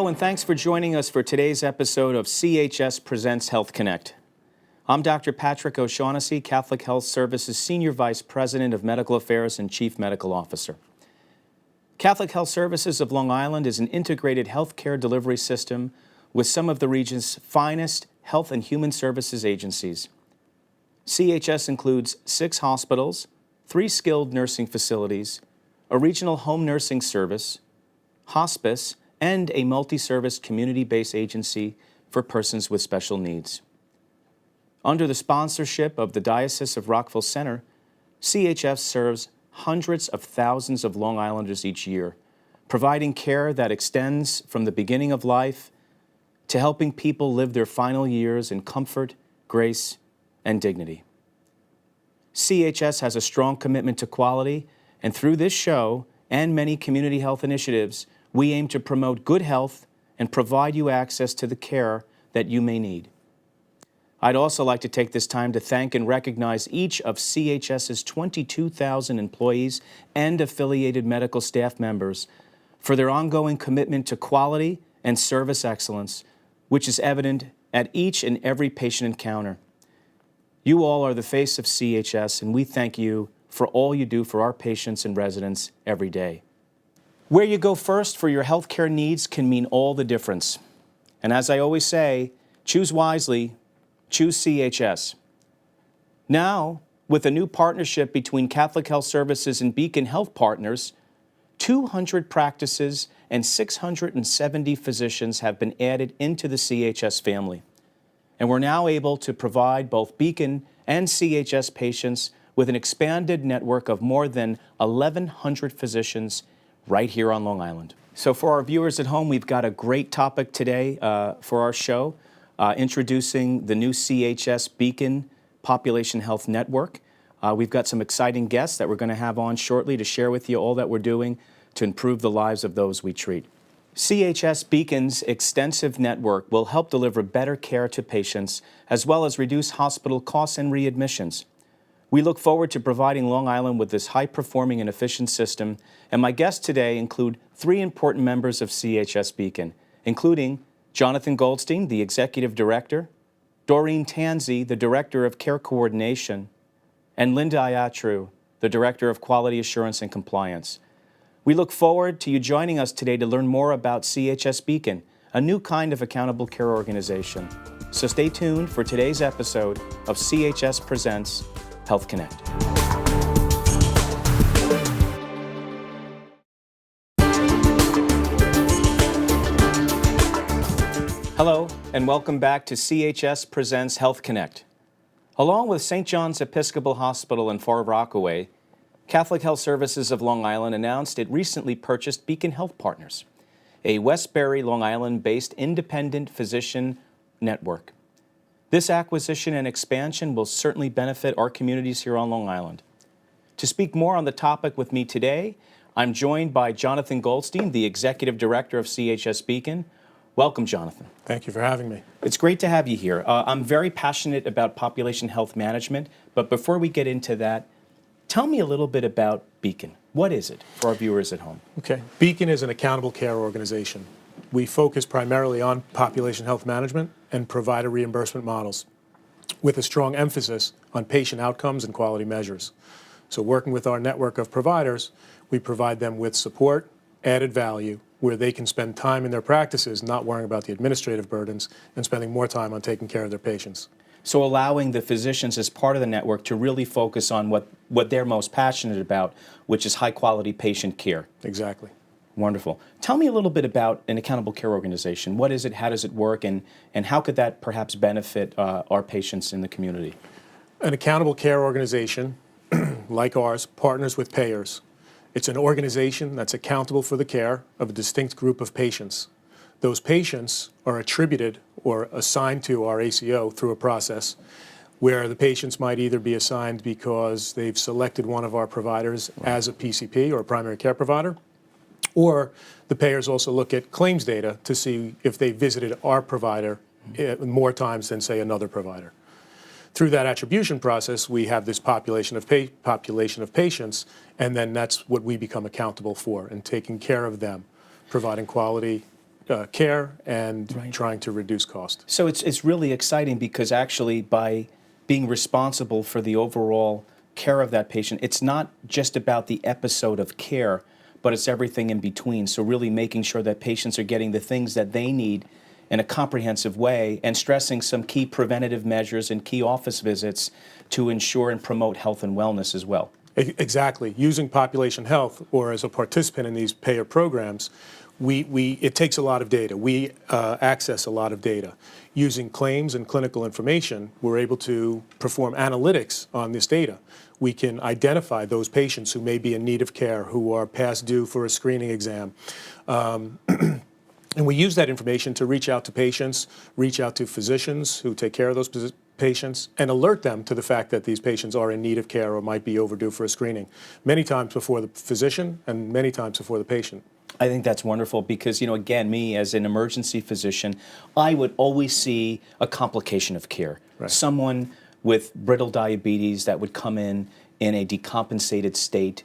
Hello, and thanks for joining us for today's episode of CHS Presents Health Connect. I'm Dr. Patrick O'Shaughnessy, Catholic Health Services Senior Vice President of Medical Affairs and Chief Medical Officer. Catholic Health Services of Long Island is an integrated healthcare delivery system with some of the region's finest health and human services agencies. CHS includes 6 hospitals, 3 skilled nursing facilities, a regional home nursing service, hospice, and a multi-service community-based agency for persons with special needs. Under the sponsorship of the Diocese of Rockville Center, CHS serves hundreds of thousands of Long Islanders each year, providing care that extends from the beginning of life to helping people live their final years in comfort, grace, and dignity. CHS has a strong commitment to quality, and through this show and many community health initiatives, we aim to promote good health and provide you access to the care that you may need. I'd also like to take this time to thank and recognize each of CHS's 22,000 employees and affiliated medical staff members for their ongoing commitment to quality and service excellence, which is evident at each and every patient encounter. You all are the face of CHS, and we thank you for all you do for our patients and residents every day. Where you go first for your healthcare needs can mean all the difference. And as I always say, choose wisely, choose CHS. Now, with a new partnership between Catholic Health Services and Beacon Health Partners, 200 practices and 670 physicians have been added into the CHS family. And we're now able to provide both Beacon and CHS patients with an expanded network of more than 1,100 physicians right here on Long Island. So for our viewers at home, we've got a great topic today for our show, introducing the new CHS Beacon Population Health Network. We've got some exciting guests that we're going to have on shortly to share with you all that we're doing to improve the lives of those we treat. CHS Beacon's extensive network will help deliver better care to patients as well as reduce hospital costs and readmissions. We look forward to providing Long Island with this high-performing and efficient system, and my guests today include 3 important members of CHS Beacon, including Jonathan Goldstein, the Executive Director, Doreen Tansey, the Director of Care Coordination, and Linda Iatru, the Director of Quality Assurance and Compliance. We look forward to you joining us today to learn more about CHS Beacon, a new kind of accountable care organization. So stay tuned for today's episode of CHS Presents Health Connect. Hello, and welcome back to CHS Presents Health Connect. Along with St. John's Episcopal Hospital in Far Rockaway, Catholic Health Services of Long Island announced it recently purchased Beacon Health Partners, a Westbury, Long Island-based independent physician network. This acquisition and expansion will certainly benefit our communities here on Long Island. To speak more on the topic with me today, I'm joined by Jonathan Goldstein, the Executive Director of CHS Beacon. Welcome, Jonathan. Thank you for having me. It's great to have you here. I'm very passionate about population health management, but before we get into that, tell me a little bit about Beacon. What is it for our viewers at home? Okay. Beacon is an accountable care organization. We focus primarily on population health management and provider reimbursement models, with a strong emphasis on patient outcomes and quality measures. So working with our network of providers, we provide them with support, added value, where they can spend time in their practices not worrying about the administrative burdens and spending more time on taking care of their patients. So allowing the physicians as part of the network to really focus on what they're most passionate about, which is high-quality patient care. Exactly. Wonderful. Tell me a little bit about an accountable care organization. What is it, how does it work, and how could that perhaps benefit our patients in the community? An accountable care organization, like ours, partners with payers. It's an organization that's accountable for the care of a distinct group of patients. Those patients are attributed or assigned to our ACO through a process where the patients might either be assigned because they've selected one of our providers as a PCP or a primary care provider, or the payers also look at claims data to see if they visited our provider more times than, say, another provider. Through that attribution process, we have this population of patients, and then that's what we become accountable for and taking care of them, providing quality care and trying to reduce cost. So it's really exciting because actually by being responsible for the overall care of that patient, it's not just about the episode of care, but it's everything in between. So really making sure that patients are getting the things that they need in a comprehensive way and stressing some key preventative measures and key office visits to ensure and promote health and wellness as well. Exactly. Using population health or as a participant in these payer programs, it takes a lot of data. We access a lot of data. Using claims and clinical information, we're able to perform analytics on this data. We can identify those patients who may be in need of care, who are past due for a screening exam. And we use that information to reach out to patients, reach out to physicians who take care of those patients, and alert them to the fact that these patients are in need of care or might be overdue for a screening, many times before the physician and many times before the patient. I think that's wonderful because, again, me as an emergency physician, I would always see a complication of care. Right. Someone with brittle diabetes that would come in a decompensated state,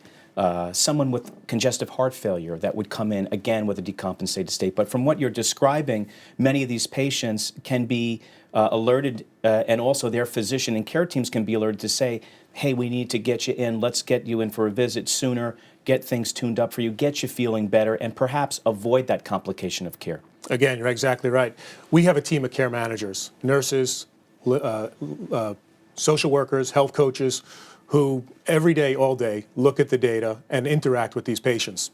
someone with congestive heart failure that would come in, again, with a decompensated state. But from what you're describing, many of these patients can be alerted, and also their physician and care teams can be alerted to say, hey, we need to get you in, let's get you in for a visit sooner, get things tuned up for you, get you feeling better, and perhaps avoid that complication of care. Again, you're exactly right. We have a team of care managers, nurses, social workers, health coaches, who every day, all day, look at the data and interact with these patients.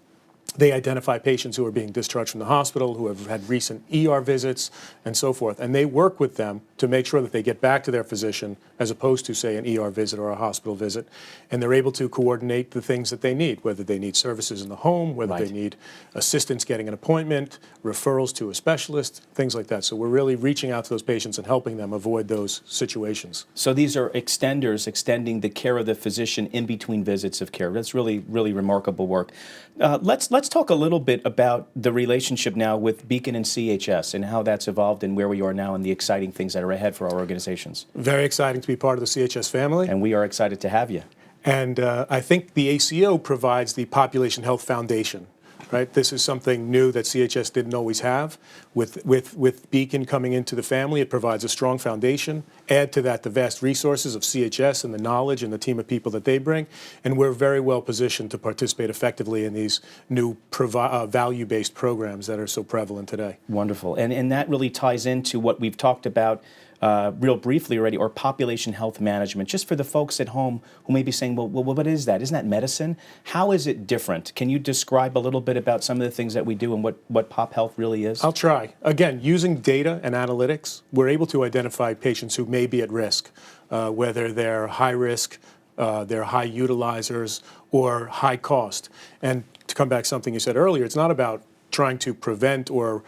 They identify patients who are being discharged from the hospital, who have had recent ER visits, and so forth. And they work with them to make sure that they get back to their physician as opposed to, say, an ER visit or a hospital visit. And they're able to coordinate the things that they need, whether they need services in the home, whether they need assistance getting an appointment, referrals to a specialist, things like that. So we're really reaching out to those patients and helping them avoid those situations. So these are extenders extending the care of the physician in between visits of care. That's really, really remarkable work. Let's talk a little bit about the relationship now with Beacon and CHS and how that's evolved and where we are now and the exciting things that are ahead for our organizations. Very exciting to be part of the CHS family. And we are excited to have you. And I think the ACO provides the Population Health Foundation. Right? This is something new that CHS didn't always have. With Beacon coming into the family, it provides a strong foundation. Add to that the vast resources of CHS and the knowledge and the team of people that they bring. And we're very well positioned to participate effectively in these new value-based programs that are so prevalent today. Wonderful. And that really ties into what we've talked about real briefly already, or population health management, just for the folks at home who may be saying, well, what is that? Isn't that medicine? How is it different? Can you describe a little bit about some of the things that we do and what pop health really is? I'll try. Again, using data and analytics, we're able to identify patients who may be at risk, whether they're high risk, they're high utilizers, or high cost. And to come back to something you said earlier, it's not about trying to prevent or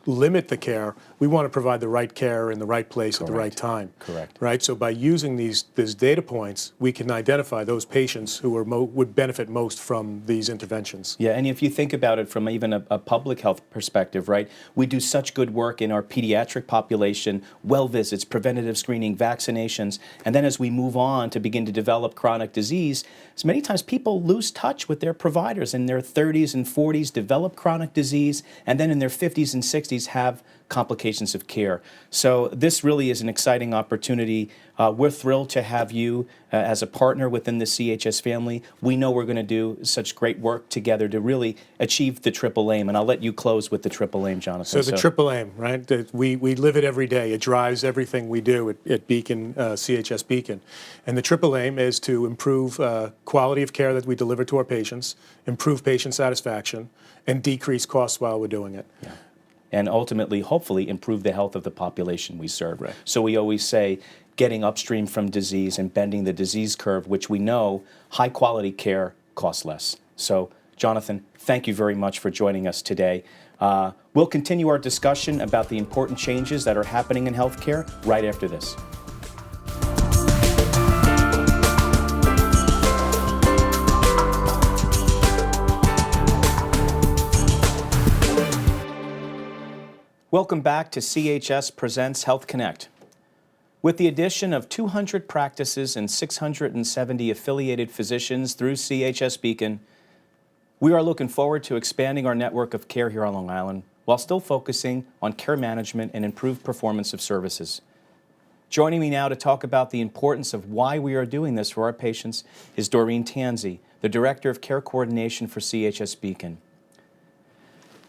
limit the care. We want to provide the right care in the right place at the right time. Correct. Right. So by using these data points, we can identify those patients who would benefit most from these interventions. Yeah, and if you think about it from even a public health perspective, right? We do such good work in our pediatric population, well visits, preventative screening, vaccinations, and then as we move on to begin to develop chronic disease, so many times people lose touch with their providers in their 30s and 40s, develop chronic disease, and then in their 50s and 60s have complications of care. So this really is an exciting opportunity. We're thrilled to have you as a partner within the CHS family. We know we're going to do such great work together to really achieve the triple aim, and I'll let you close with the triple aim, Jonathan. So the triple aim, right? We live it every day. It drives everything we do at Beacon, CHS Beacon. And the triple aim is to improve quality of care that we deliver to our patients, improve patient satisfaction, and decrease costs while we're doing it. Yeah. And ultimately, hopefully, improve the health of the population we serve. Right. So we always say getting upstream from disease and bending the disease curve, which we know high-quality care costs less. So, Jonathan, thank you very much for joining us today. We'll continue our discussion about the important changes that are happening in healthcare right after this. Welcome back to CHS Presents Health Connect. With the addition of 200 practices and 670 affiliated physicians through CHS Beacon, we are looking forward to expanding our network of care here on Long Island while still focusing on care management and improved performance of services. Joining me now to talk about the importance of why we are doing this for our patients is Doreen Tansey, the Director of Care Coordination for CHS Beacon.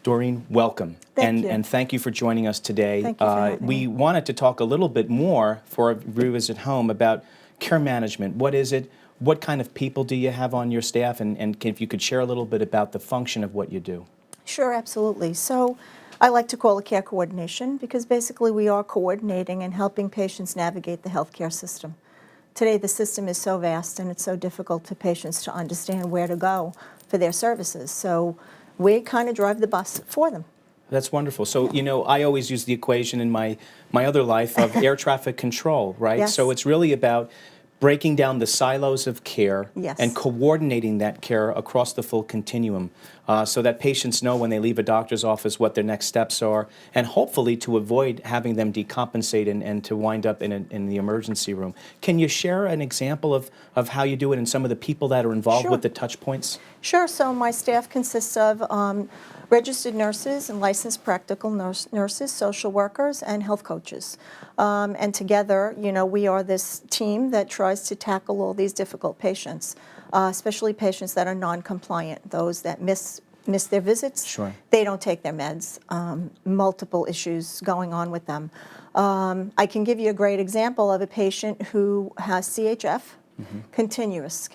Doreen, welcome. Thank you. And thank you for joining us today. Thank you for having we me. wanted to talk a little bit more for our viewers at home about care management. What is it? What kind of people do you have on your staff? And if you could share a little bit about the function of what you do. Sure, absolutely. So I like to call it care coordination because basically we are coordinating and helping patients navigate the healthcare system. Today the system is so vast and it's so difficult for patients to understand where to go for their services. So we kind of drive the bus for them. That's wonderful. So, you know, I always use the equation in my other life of air traffic control, right? Yes. So it's really about breaking down the silos of care Yes. and coordinating that care across the full continuum so that patients know when they leave a doctor's office what their next steps are, and hopefully to avoid having them decompensate and to wind up in the emergency room. Can you share an example of how you do it and some of the people that are involved Sure. with the touch points? Sure, so my staff consists of registered nurses and licensed practical nurses, social workers, and health coaches. And together, you know, we are this team that tries to tackle all these difficult patients, especially patients that are non-compliant, those that miss their visits. Sure. They don't take their meds, multiple issues going on with them. I can give you a great example of a patient who has CHF, continuous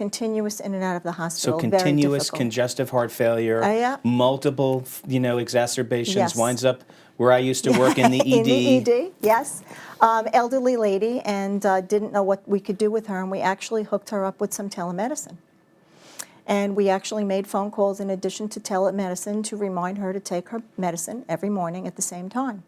in and out of the So hospital. Very continuous difficult. congestive heart failure, Yeah. multiple, you know, exacerbations, Yes. winds up where I used to work in the ED. In the ED, yes. Elderly lady, and didn't know what we could do with her, and we actually hooked her up with some telemedicine. And we actually made phone calls in addition to telemedicine to remind her to take her medicine every morning at the same time.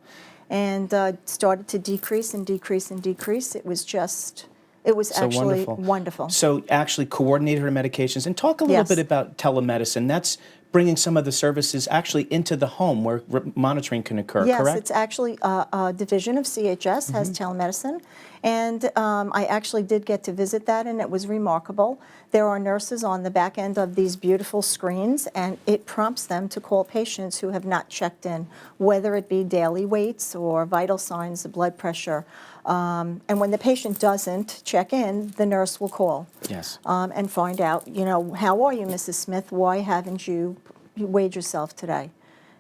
And started to decrease and decrease and decrease. It was So actually wonderful. wonderful. So actually coordinated her medications. And talk a little Yes. bit about telemedicine. That's bringing some of the services actually into the home where monitoring can occur, Yes, correct? it's actually a division of CHS, has telemedicine, and I actually did get to visit that, and it was remarkable. There are nurses on the back end of these beautiful screens, and it prompts them to call patients who have not checked in, whether it be daily weights or vital signs of blood pressure. And when the patient doesn't check in, the nurse will call. Yes. And find out, you know, how are you, Mrs. Smith? Why haven't you weighed yourself today?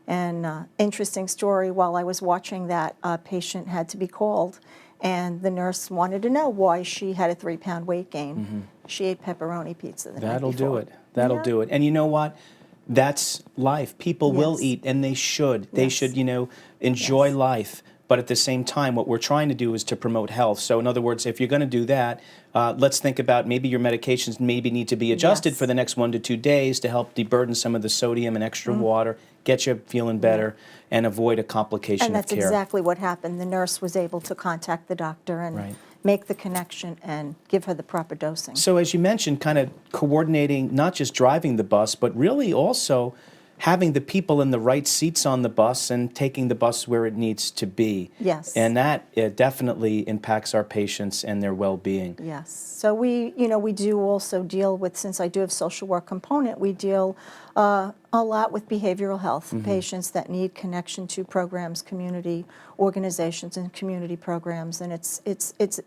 And interesting story, while I was watching that, a patient had to be called, and the nurse wanted to know why she had a 3-pound weight gain. She ate pepperoni pizza the night That'll do before. it. That'll Yeah. do it. And you know what? That's life. People will Yes. eat, and they should. They Yes. should, you know, enjoy Yes. life. But at the same time, what we're trying to do is to promote health. So in other words, if you're going to do that, let's think about maybe your medications maybe need to be adjusted Yes. for the next 1 to 2 days to help deburden some of the sodium and extra water, get you feeling better, and avoid a complication And that's of care. exactly what happened. The nurse was able to contact the doctor and Right. make the connection and give her the proper dosing. So as you mentioned, kind of coordinating, not just driving the bus, but really also having the people in the right seats on the bus and taking the bus where it needs to be. Yes. And that definitely impacts our patients and their well-being. Yes. So we do also deal with, since I do have social work component, we deal a lot with behavioral health patients that need connection to programs, community organizations, and community programs, and it's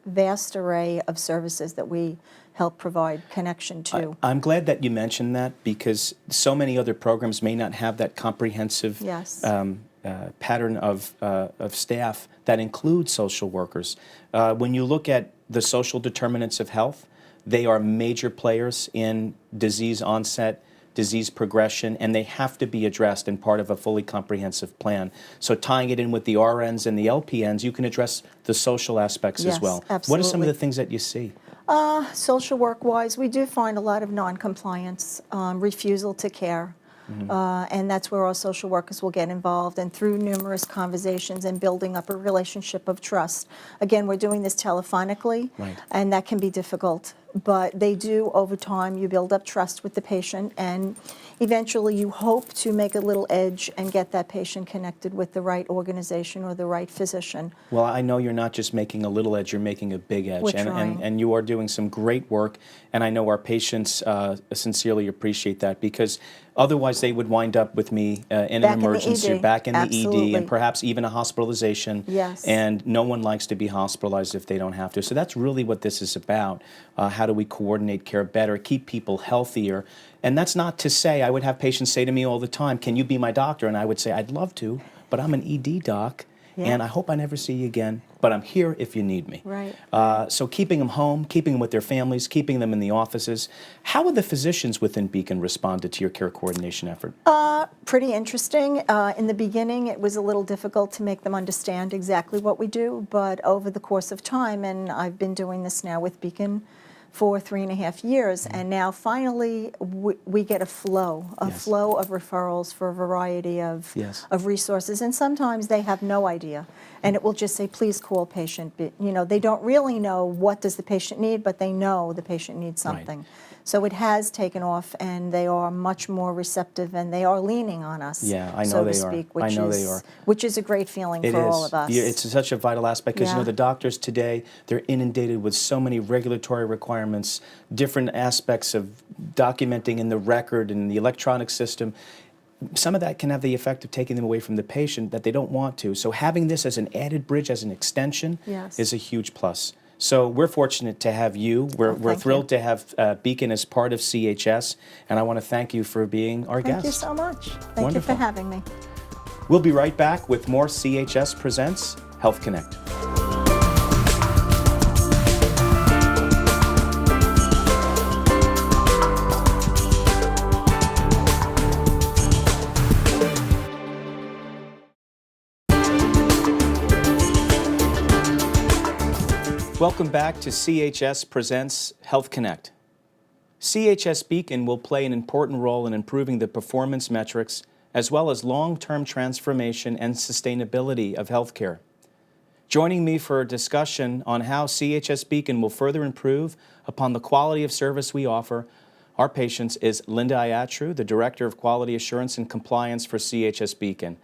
vast array of services that we help provide connection to. I'm glad that you mentioned that because so many other programs may not have that comprehensive Yes. pattern of staff that includes social workers. When you look at the social determinants of health, they are major players in disease onset, disease progression, and they have to be addressed in part of a fully comprehensive plan. So tying it in with the RNs and the LPNs, you can address the social aspects as Yes, well. What are some of absolutely. the things that you see? Social work-wise, we do find a lot of non-compliance, refusal to care, and that's where our social workers will get involved, and through numerous conversations and building up a relationship of trust. Again, we're doing this telephonically, Right. and that can be difficult But they do, over time, you build up trust with the patient, and eventually you hope to make a little edge and get that patient connected with the right organization or the right physician. Well, I know you're not just making a little edge, you're making a big edge. We're and, trying. and you are doing some great work, and I know our patients sincerely appreciate that, because otherwise they would wind up with me in Back an in the emergency, ED. back in the ED, Absolutely. and perhaps even a hospitalization. Yes. And no one likes to be hospitalized if they don't have to. So that's really what this is about. How do we coordinate care better, keep people healthier? And that's not to say, I would have patients say to me all the time, can you be my doctor? And I would say, I'd love to, but I'm an ED doc, Yeah. and I hope I never see you again, but I'm here if you need me. Right. So keeping them home, keeping them with their families, keeping them in the offices. How have the physicians within Beacon responded to your care coordination effort? Pretty interesting. In the beginning, it was a little difficult to make them understand exactly what we do, but over the course of time, and I've been doing this now with Beacon for 3.5 years, and now finally we get a flow Yes. of referrals for a variety of, Yes. of resources, and sometimes they have no idea, and it will just say, please call patient. You know, they don't really know what does the patient need, but they know the patient needs Right. something. So it has taken off, and they are much more receptive, and they are leaning on us, Yeah, I know so to they are. speak, I which know is they are. which is a great feeling It for is. all of us. Yeah, it's such a vital aspect, because you know Yeah. the doctors today, they're inundated with so many regulatory requirements, different aspects of documenting in the record and the electronic system. Some of that can have the effect of taking them away from the patient that they don't want to. So having this as an added bridge, as an extension, Yes. is a huge plus. So we're fortunate to have you. We're thank thrilled you. to have Beacon as part of CHS, and I want to thank you for being our Thank guest. you so much. Thank Wonderful. you for having me. We'll be right back with more CHS Presents Health Connect. Welcome back to CHS Presents Health Connect. CHS Beacon will play an important role in improving the performance metrics as well as long-term transformation and sustainability of healthcare. Joining me for a discussion on how CHS Beacon will further improve upon the quality of service we offer our patients is Linda Iatru, the Director of Quality Assurance and Compliance for CHS Beacon.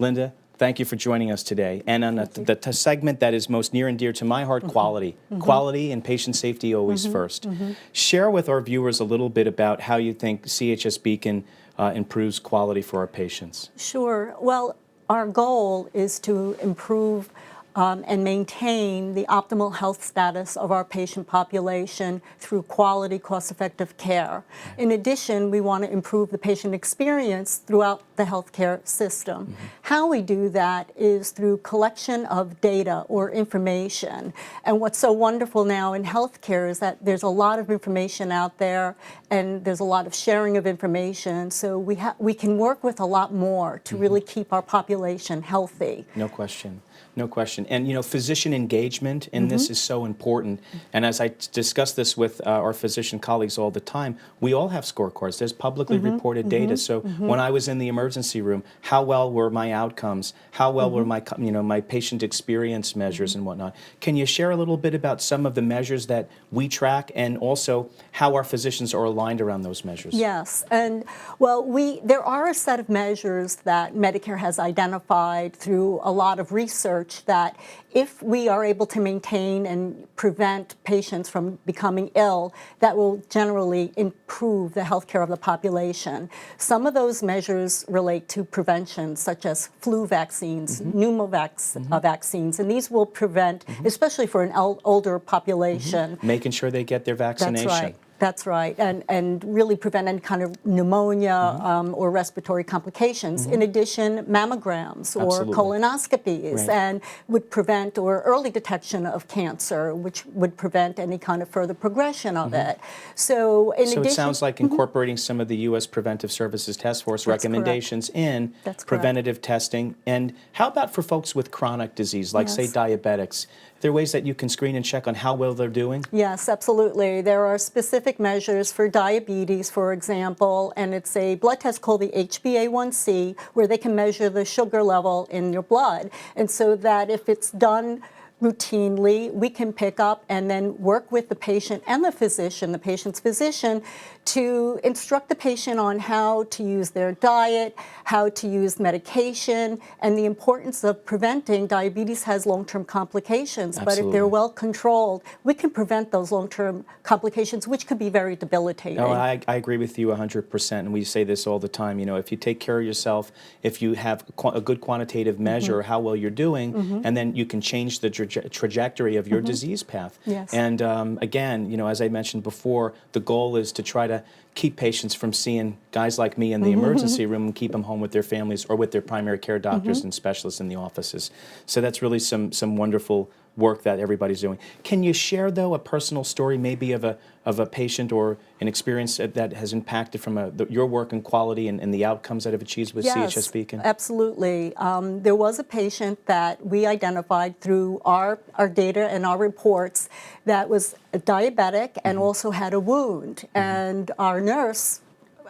Linda, thank you for joining us today. And on the segment that is most near and dear to my heart, quality. Quality and patient safety always first. Share with our viewers a little bit about how you think CHS Beacon improves quality for our patients. Sure. Well, our goal is to improve and maintain the optimal health status of our patient population through quality, cost-effective care. In addition, we want to improve the patient experience throughout the healthcare system. How we do that is through collection of data or information. And what's so wonderful now in healthcare is that there's a lot of information out there, and there's a lot of sharing of information. So we can work with a lot more to really keep our population healthy. No question. No question. And, you know, physician engagement in this is so important. And as I discuss this with our physician colleagues all the time, we all have scorecards. There's publicly reported data. So when I was in the emergency room, how well were my outcomes? How well were my, my patient experience measures and whatnot? Can you share a little bit about some of the measures that we track, and also how our physicians are aligned around those measures? Yes, and well, there are a set of measures that Medicare has identified through a lot of research that if we are able to maintain and prevent patients from becoming ill, that will generally improve the health care of the population. Some of those measures relate to prevention, such as flu vaccines, pneumovax vaccines, and these will prevent, especially for an older population. Making sure they get their vaccination. That's right. That's right, and really prevent any kind of pneumonia or respiratory complications. In addition, mammograms or Absolutely. colonoscopies, Right. and would prevent, or early detection of cancer, which would prevent any kind of further progression of it. So in addition, So it sounds like incorporating some of the U.S. Preventive Services Task Force That's recommendations in That's correct. preventative testing. And how about for folks with chronic disease, like, say, Yes. diabetics? Are there ways that you can screen and check on how well they're doing? Yes, absolutely. There are specific measures for diabetes, for example, and it's a blood test called the HbA1c, where they can measure the sugar level in your blood. And so that if it's done routinely, we can pick up and then work with the patient and the physician, the patient's physician, to instruct the patient on how to use their diet, how to use medication, and the importance of preventing. Diabetes has long-term complications, but if Absolutely. they're well controlled, we can prevent those long-term complications, which could be very debilitating. No, I agree with you 100%, and we say this all the time. You know, if you take care of yourself, if you have a good quantitative measure of how well you're doing, and then you can change the trajectory of your disease path. Yes. And again, you know, as I mentioned before, the goal is to try to keep patients from seeing guys like me in the emergency room and keep them home with their families or with their primary care doctors and specialists in the offices. So that's really some wonderful work that everybody's doing. Can you share, though, a personal story maybe of a patient or an experience that has impacted from your work and quality and the outcomes that have achieved with CHS Beacon? Absolutely. There was a patient that we identified through our data and our reports that was a diabetic and also had a wound. And our nurse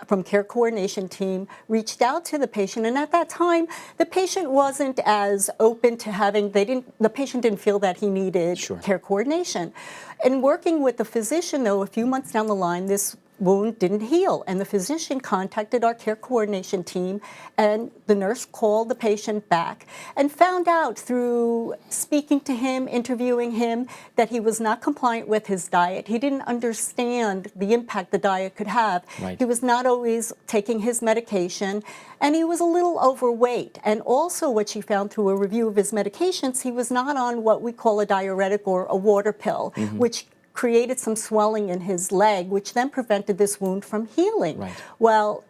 from care coordination team reached out to the patient, and at that time the patient wasn't as open to having, the patient didn't feel that he needed care coordination. And working with the physician, though, a few months down the line, this wound didn't heal, and the physician contacted our care coordination team, and the nurse called the patient back and found out through speaking to him, interviewing him, that he was not compliant with his diet. He didn't understand the impact the diet could have. Right. He was not always taking his medication, and he was a little overweight. And also what she found through a review of his medications, he was not on what we call a diuretic or a water pill, which created some swelling in his leg, which then prevented this wound from healing. Right. Well,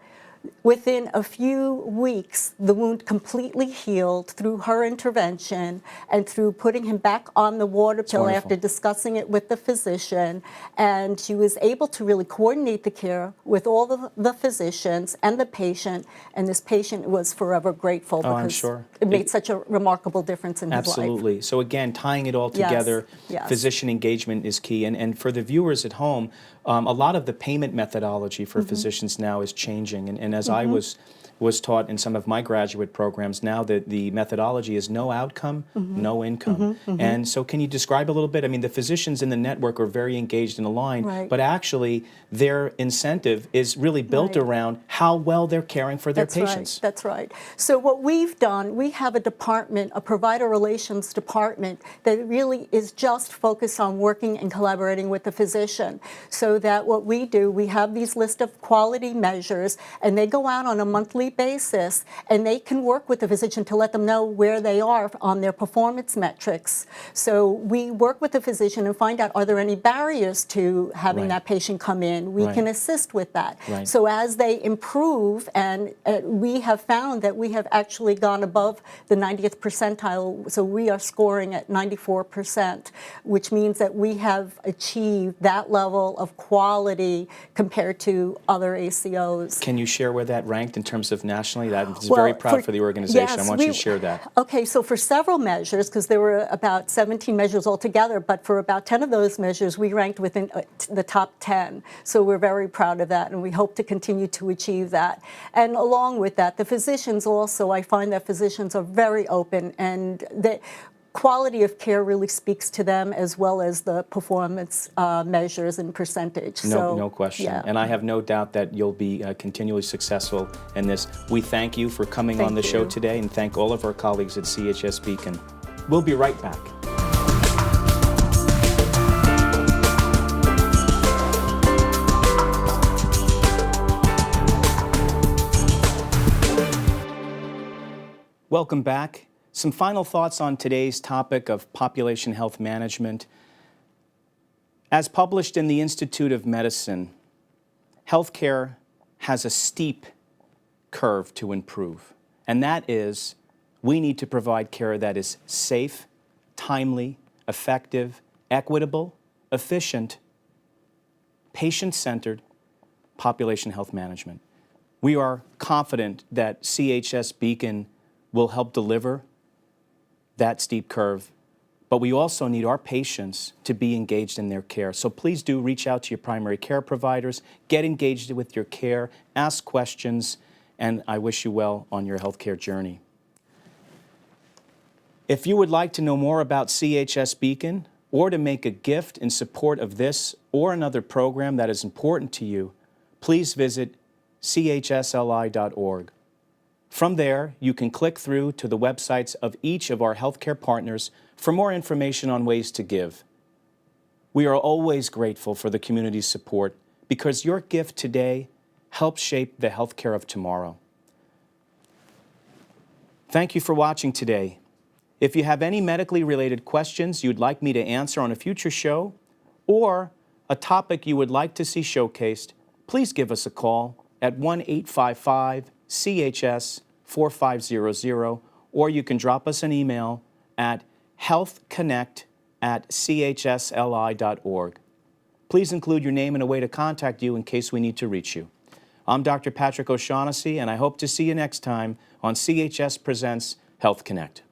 within a few weeks, the wound completely healed through her intervention and through putting him back on the water pill wonderful. after discussing it with the physician. And she was able to really coordinate the care with all the physicians and the patient. And this patient was forever grateful I'm because sure. it made such a remarkable difference in his life. Absolutely. So again, tying it all together, Yes. physician engagement is key. And for the viewers at home, a lot of the payment methodology for physicians now is changing. And as I was taught in some of my graduate programs, now that the methodology is no outcome, no income. And so can you describe a little bit? I mean, the physicians in the network are very engaged and aligned, Right. but actually their incentive is really built Right. around how well they're caring for their That's patients. Right. That's right. So what we've done, we have a department, a provider relations department, that really is just focused on working and collaborating with the physician. So that what we do, we have these list of quality measures, and they go out on a monthly basis, and they can work with the physician to let them know where they are on their performance metrics. So we work with the physician and find out, are there any barriers to having Right. that patient come in? We Right. can assist with that. Right. So as they improve, and we have found that we have actually gone above the 90th percentile, so we are scoring at 94%, which means that we have achieved that level of quality compared to other ACOs. Can you share where that ranked in terms of nationally? That is very proud for the organization. Yes, I want you to share that. Okay, so for several measures, because there were about 17 measures altogether, but for about 10 of those measures, we ranked within the top 10. So we're very proud of that, and we hope to continue to achieve that. And along with that, the physicians also, I find that physicians are very open, and the quality of care really speaks to them, as well as the performance measures and percentage. No question. Yeah. And I have no doubt that you'll be continually successful in this. We thank you for coming on the show today, and thank all of our colleagues at CHS Beacon. We'll be right back. Welcome back. Some final thoughts on today's topic of population health management. As published in the Institute of Medicine, healthcare has a steep curve to improve, and that is we need to provide care that is safe, timely, effective, equitable, efficient, patient-centered population health management. We are confident that CHS Beacon will help deliver that steep curve, but we also need our patients to be engaged in their care. So please do reach out to your primary care providers, get engaged with your care, ask questions, and I wish you well on your healthcare journey. If you would like to know more about CHS Beacon or to make a gift in support of this or another program that is important to you, please visit chsli.org. From there, you can click through to the websites of each of our healthcare partners for more information on ways to give. We are always grateful for the community's support because your gift today helps shape the healthcare of tomorrow. Thank you for watching today. If you have any medically related questions you'd like me to answer on a future show, or a topic you would like to see showcased, please give us a call at 1-855-CHS-4500, or you can drop us an email at healthconnect@chsli.org. Please include your name and a way to contact you in case we need to reach you. I'm Dr. Patrick O'Shaughnessy, and I hope to see you next time on CHS Presents Health Connect.